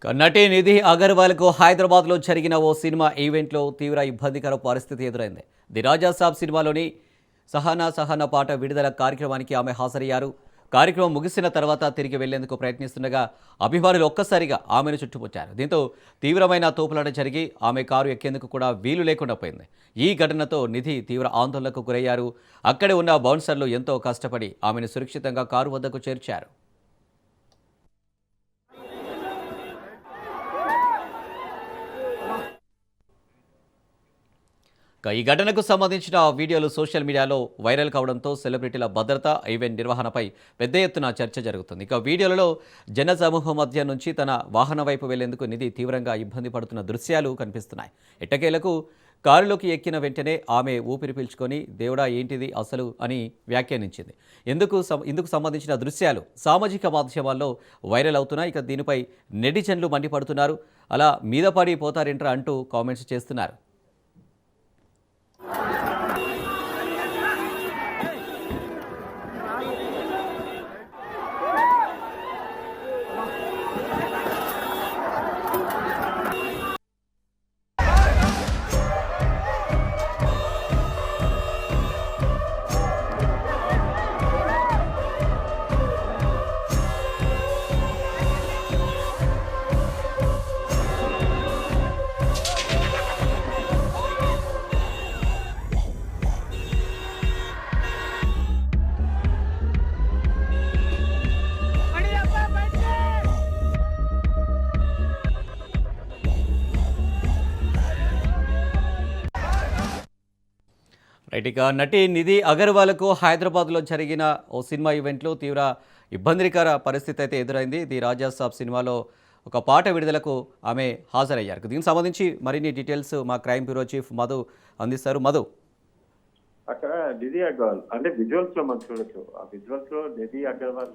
నటి నిధి అగర్వాల్కు హైదరాబాద్లో జరిగిన ఓ సినిమా ఈవెంట్లో తీవ్ర ఇబ్బందికర పరిస్థితి ఎదురైంది. ది రాజా సాబ్ సినిమాలోని సహనా పాట విడుదల కార్యక్రమానికి ఆమె హాజరయ్యారు. కార్యక్రమం ముగిసిన తర్వాత తిరిగి వెళ్లేందుకు ప్రయత్నిస్తుండగా అభిమానులు ఒక్కసారిగా ఆమెను చుట్టుముట్టారు. దీంతో తీవ్రమైన తోపులాట జరిగి ఆమె కారు ఎక్కేందుకు కూడా వీలు లేకుండా పోయింది. ఈ ఘటనతో నిధి తీవ్ర ఆందోళనకు గురయ్యారు. అక్కడే ఉన్న బౌన్సర్లు ఎంతో కష్టపడి ఆమెను సురక్షితంగా కారు వద్దకు చేర్చారు. ఈ ఘటనకు సంబంధించిన వీడియోలు సోషల్ మీడియాలో వైరల్ కావడంతో సెలబ్రిటీల భద్రత, ఈవెంట్ నిర్వహణపై పెద్ద ఎత్తున చర్చ జరుగుతుంది. వీడియోలలో జన సమూహం మధ్య నుంచి తన వాహనం వైపు వెళ్లేందుకు నిధి తీవ్రంగా ఇబ్బంది పడుతున్న దృశ్యాలు కనిపిస్తున్నాయి. ఎట్టకేలకు కారులోకి ఎక్కిన వెంటనే ఆమె ఊపిరి పీల్చుకొని దేవుడా ఏంటిది అసలు అని వ్యాఖ్యానించింది. ఇందుకు సంబంధించిన దృశ్యాలు సామాజిక మాధ్యమాల్లో వైరల్ అవుతున్నాయి. దీనిపై నెటిజన్లు మండిపడుతున్నారు. అలా మీద పడి పోతారేంట్రా అంటూ కామెంట్స్ చేస్తున్నారు. ఇక నటి నిధి అగర్వాల్కు హైదరాబాద్లో జరిగిన ఓ సినిమా ఈవెంట్లో తీవ్ర ఇబ్బందికర పరిస్థితి అయితే ఎదురైంది. ది రాజా సాబ్ సినిమాలో ఒక పాట విడుదలకు ఆమె హాజరయ్యారు. దీనికి సంబంధించి మరిన్ని డీటెయిల్స్ మా క్రైమ్ బ్యూరో చీఫ్ మధు అందిస్తారు. మధు, అక్కడ నిధి అగర్వాల్ అంటే విజువల్స్ లో మనం చూడొచ్చు. ఆ విజువల్స్ లో నిధి అగర్వాల్